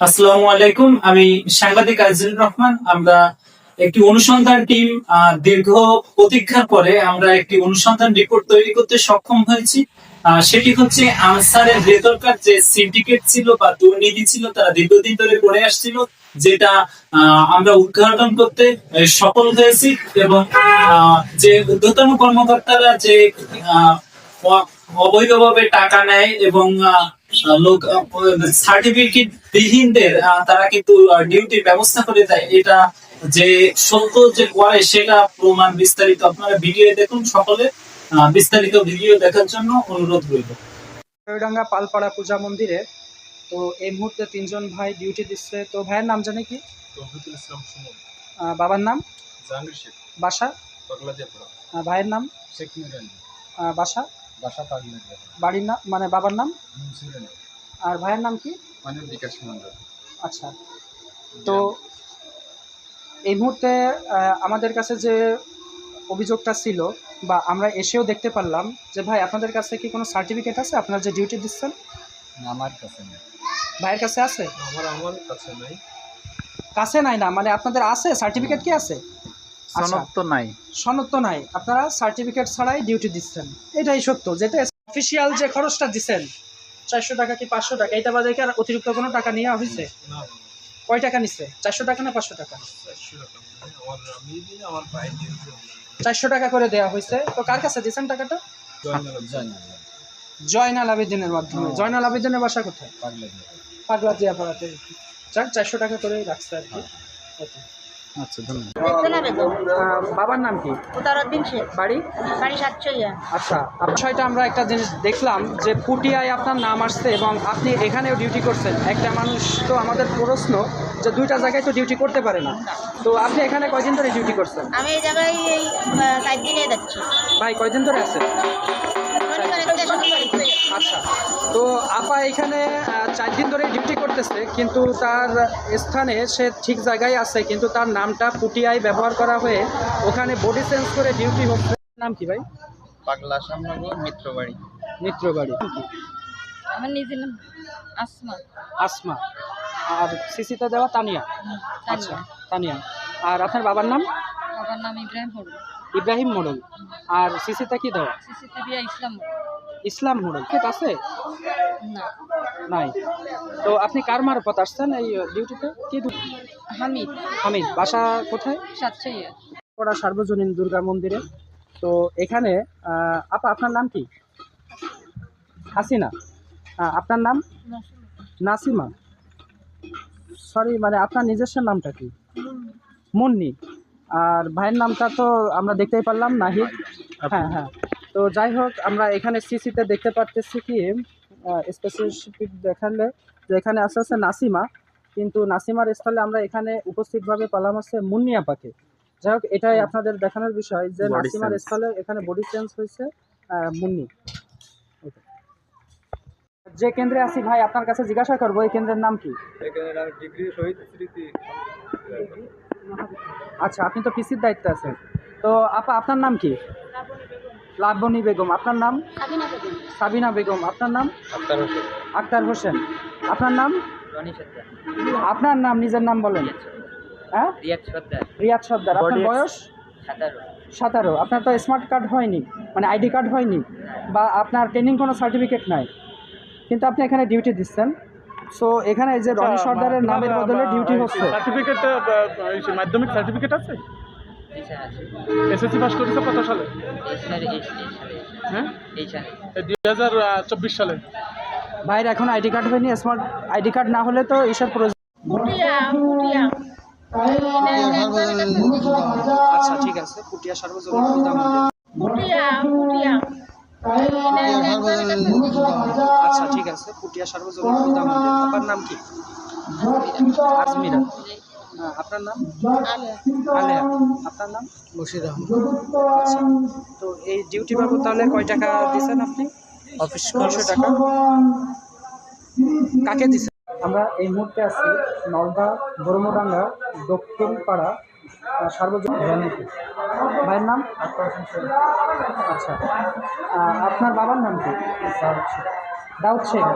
আসসালামু আলাইকুম। আমি সাংবাদিক আজিজুর রহমান। আমরা একটি অনুসন্ধান টিম দীর্ঘ প্রতীক্ষার পরে আমরা একটি অনুসন্ধান রিপোর্ট তৈরি করতে সক্ষম হয়েছি। সেটি হচ্ছে আনসারের ভেতরকার যে সিন্ডিকেট ছিল বা দুর্নীতি ছিল তারা দীর্ঘদিন ধরে করে আসছিল, যেটা আমরা উদ্ঘাটন করতে সফল হয়েছি। এবং যে ঊর্ধ্বতন কর্মকর্তারা যে অবৈধভাবে টাকা নেয় এবং লোক সার্টিফিকেট বিহীনদের তারা কিন্তু ডিউটির ব্যবস্থা করে দেয়, এটা যে সত্য যে করে সেটা প্রমাণ বিস্তারিত আপনারা ভিডিও দেখুন। সকলে বিস্তারিত ভিডিও দেখার জন্য অনুরোধ রইল। ডাঙ্গা পালপাড়া পূজা মন্দিরে তো এই মুহূর্তে তিনজন ভাই ডিউটি দিচ্ছে। তো ভাইয়ের নাম জানে কি? তৌহিদুল ইসলাম সুমন। বাবার নাম? জাহাঙ্গীর শেখ। বাসা? পাগলাদিয়াপুরা। ভাইয়ের নাম? শেখ নুরানি। বাসা? বাসা পাগলাদিয়াপুরা। বাড়ির নাম মানে বাবার নাম? মুন্সিরানি। আর ভাইয়ের নাম কি? মানে বিকাশ মন্ডল। আচ্ছা, তো এই মুহূর্তে আমাদের কাছে যে অভিযোগটা ছিল বা আমরা এসেও দেখতে পারলাম যে ভাই আপনাদের কাছে কি কোনো সার্টিফিকেট আছে আপনারা যে ডিউটি দিচ্ছেন? আমার কাছে নেই। ভাইয়ের কাছে আছে? আমার কাছে নাই। কাছে নাই না মানে আপনাদের আছে সার্টিফিকেট কি আছে? সনদ তো নাই। সনদ তো নাই, আপনারা সার্টিফিকেট ছাড়াই ডিউটি দিচ্ছেন, এটাই সত্য। যেটা অফিসিয়াল যে খরচটা দিচ্ছেন 400 টাকা কি 500 টাকা, এটা বাদে কি আর অতিরিক্ত কোনো টাকা নেওয়া হয়েছে? কয় টাকা নিচ্ছে? 400 টাকা না 500 টাকা? 400 টাকা করে দেওয়া হয়েছে। তো কার কাছে দিচ্ছেন টাকাটা? জয়নাল আবেদিনের মাধ্যমে। জয়নাল আবেদিনের বাসা কোথায়? পাগলাদিয়াপাড়াতে। যাক, 400 টাকা করে রাখছে আর কি। আচ্ছা, ধন্যবাদ। বাবার নাম কি? উদারউদ্দিন শেখ। বাড়ি? বাড়ি সাতচইয়া। আচ্ছা, বিষয়টা আমরা একটা জিনিস দেখলাম যে পুটিয়ায় আপনার নাম আসছে এবং আপনি এখানেও ডিউটি করছেন। একটা মানুষ তো আমাদের প্রশ্ন যে দুইটা জায়গায় তো ডিউটি করতে পারে না, তো আপনি এখানে কয়দিন ধরে ডিউটি করছেন? আমি এই জায়গায় এই 4 দিনে যাচ্ছি। ভাই কয়দিন ধরে আছেন? শনিবার। আচ্ছা, তো আপা এখানে 4 দিন ধরে ডিউটি করতেছে, কিন্তু তার স্থানে সে ঠিক জায়গায় আছে, কিন্তু তার নামটা পুটিয়ায় ব্যবহার করা হয়ে ওখানে বডি চেঞ্জ করে ডিউটি হচ্ছে। নাম কি ভাই? পাগলা সামনগর মিত্রবাড়ি। মিত্রবাড়ি। আমার নিজের নাম আসমা। আসমা। আর সিসিতে দেওয়া তানিয়া। আচ্ছা, তানিয়া। আর আপনার বাবার নাম? বাবার নাম ইব্রাহিম হরুন। ইব্রাহিম মোড়ল। আর সিসিতে কি দেওয়া? সিসিতে বিয়া ইসলাম। ইসলাম মোড়ল। ঠিক আছে? না, নাই। তো আপনি কার মারফত আসছেন এই ডিউটিতে? কি? হামিদ। হামিদ। বাসা কোথায়? সাতচইয়া। পড়া সার্বজনীন দুর্গা মন্দিরে। তো এখানে আপা আপনার নাম কি? হাসিনা। আপনার নাম? নাসিমা। সরি, মানে আপনার নিজস্ব নামটা কি? মুন্নি। আর ভাইয়ের নামটা তো আমরা দেখতেই পারলাম, নাহিদ। হ্যাঁ হ্যাঁ। তো যাই হোক, আমরা এখানে সিসিতে দেখতে পারতেছি কি স্পেসিফিক দেখালে যে এখানে আস্তে আস্তে নাসিমা, কিন্তু নাসিমার স্থলে আমরা এখানে উপস্থিতভাবে পালাম হচ্ছে মুন্নি আপাকে। যাই হোক, এটাই আপনাদের দেখানোর বিষয় যে নাসিমার স্থলে এখানে বডি চেঞ্জ হয়েছে মুন্নি। যে কেন্দ্রে আছি ভাই, আপনার কাছে জিজ্ঞাসা করবো এই কেন্দ্রের নাম কি? আচ্ছা, আপনি তো পিসির দায়িত্বে আছেন। তো আপা আপনার নাম কি? লাবণী বেগম। আপনার নাম? সাবিনা বেগম। সাবিনা বেগম। আপনার নাম? আক্তার হোসেন। আক্তার হোসেন। আপনার নাম? আপনার নাম, নিজের নাম বলেন। হ্যাঁ, রিয়াদ সর্দার। আপনার বয়স? 17। আপনার তো স্মার্ট কার্ড হয়নি, মানে আইডি কার্ড হয়নি, বা আপনার ট্রেনিং কোনো সার্টিফিকেট নাই, কিন্তু আপনি এখানে ডিউটি দিচ্ছেন। সো এখানে এই যে রনি সর্দারের নামের বদলে ডিউটি হচ্ছে। সার্টিফিকেট, মাধ্যমিক সার্টিফিকেট আছে? এসএসসি পাস করেছে কত সালে? হ্যাঁ, 2024 সালে। ভাইয়ের এখন আইডি কার্ড হয়নি, স্মার্ট আইডি কার্ড না হলে তো এইসব প্রয়োজন। আচ্ছা, ঠিক আছে। পুটিয়া সার্বজনীন পূজা মন্দির। আচ্ছা, ঠিক আছে। পুটিয়া সার্বজনীন পূজা মন্দির। আপনার নাম কি? আজমিরা। আপনার নাম? আলেয়া। আপনার নাম? মুর্শিদ আহমদ। আচ্ছা, তো এই ডিউটি বাবদ তাহলে কয় টাকা দিচ্ছেন আপনি? অফিস 200 টাকা। কাকে দিচ্ছেন? আমরা এই মুহূর্তে আছি নলদা বরমডাঙ্গা দক্ষিণ পাড়া সার্বজনীন। ভাইয়ের নাম? আচ্ছা, আপনার বাবার নাম কি? দাউদ শেখ।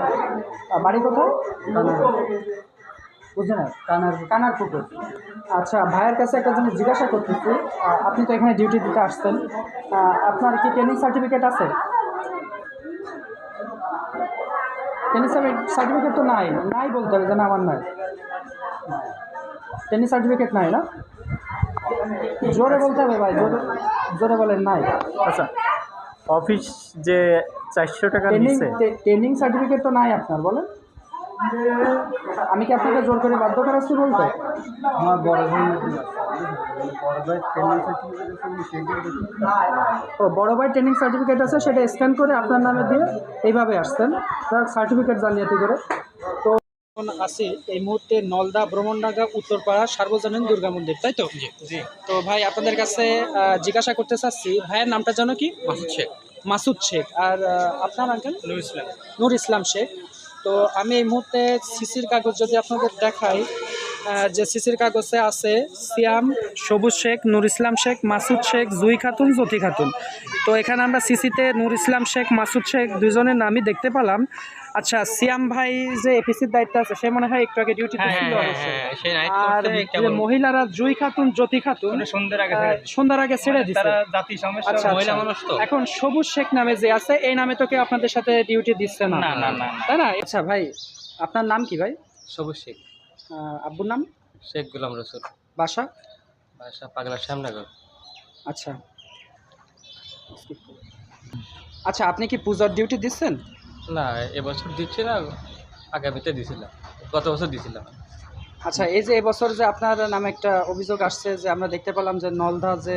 বাড়ি কোথায়? বুঝলেন না, কানার পুকুর। আচ্ছা, ভাইয়ের কাছে একটা জিনিস জিজ্ঞাসা করতেছি, আপনি তো এখানে ডিউটি দিতে আসছেন, আপনার কি ট্রেনিং সার্টিফিকেট আছে? ট্রেনিং সার্টিফিকেট তো নাই বলতে হবে যে না আমার নাই, ট্রেনিং সার্টিফিকেট নাই না? জোরে বলতে হবে ভাই, জোরে বলেন নাই। আচ্ছা, অফিস যে 400 টাকা নিচ্ছে, ট্রেনিং সার্টিফিকেট তো নাই আপনার, বলেন। আমি কি আপনাকে জোর করে বাধ্য করাচ্ছি বলতে? আমার বড় ভাই ও, বড় ভাই ট্রেনিং সার্টিফিকেট আছে, সেটা স্ক্যান করে আপনার নামে দিয়ে এইভাবে আসছেন সার্টিফিকেট জালিয়াতি করে। তো আছি এই মুহূর্তে নলদা ব্রহ্মণডাঙ্গা উত্তরপাড়া সার্বজনীন দুর্গা মন্দির, তাই তো? জি। তো ভাই আপনাদের কাছে জিজ্ঞাসা করতে চাচ্ছি, ভাইয়ের নামটা জানো কি? মাসুদ শেখ। আর আপনার আঙ্কেল? নূর ইসলাম শেখ। তো আমি এই মুহূর্তে সিসির কাগজ যদি আপনাদের দেখাই, যে সিসির কাগজে আছে সিয়াম, সবুজ শেখ, নূর ইসলাম শেখ, মাসুদ শেখ, জুই খাতুন, জ্যোতি খাতুন। তো এখানে আমরা সিসিতে নূর ইসলাম শেখ, মাসুদ শেখ দুজনের নামই দেখতে পেলাম। আচ্ছা, সিয়াম ভাই যে এপিসির দায়িত্ব আছে, সে মনে হয় একটু আগে ডিউটি দিচ্ছিল। আর যে মহিলারা জুই খাতুন, জ্যোতি খাতুন সন্ধ্যার আগে ছেড়ে দিচ্ছে। আচ্ছা, এখন সবুজ শেখ নামে যে আছে, এই নামে তো কেউ আপনাদের সাথে ডিউটি দিচ্ছে না, তাই না? আচ্ছা ভাই, আপনার নাম কি ভাই? সবুজ শেখ। আব্বুর নাম? শেখ গোলাম রসুল। বাসা? বাসা পাগলা শ্যামনগর। আচ্ছা আচ্ছা, আপনি কি পূজার ডিউটি দিচ্ছেন? না, এবছর দিচ্ছি না, আগামীতে দিছিলাম, গত বছর দিছিলাম। আচ্ছা, এই যে এবছর যে আপনার নামে একটা অভিযোগ আসছে, যে আমরা দেখতে পেলাম যে নলদা যে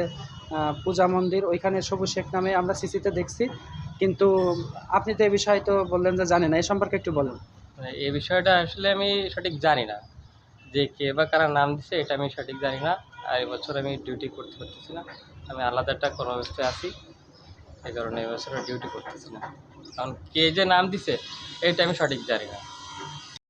পূজা মন্দির, ওইখানে সবুজ শেখ নামে আমরা সিসিতে দেখছি, কিন্তু আপনি তো এই বিষয়ে তো বললেন যে জানেন না, এই সম্পর্কে একটু বলুন। এই বিষয়টা আসলে আমি সঠিক জানি না, যে কে বা কারা নাম দিছে এটা আমি সঠিক জানি না। আর এবছর আমি ডিউটি করতে পারতেছি না, আমি আলাদা একটা কর্মব্যস্তায় আছি, এই কারণে এবছর ডিউটি করতেছি না। কারণ কে যে নাম দিছে এটা আমি সঠিক জানি না।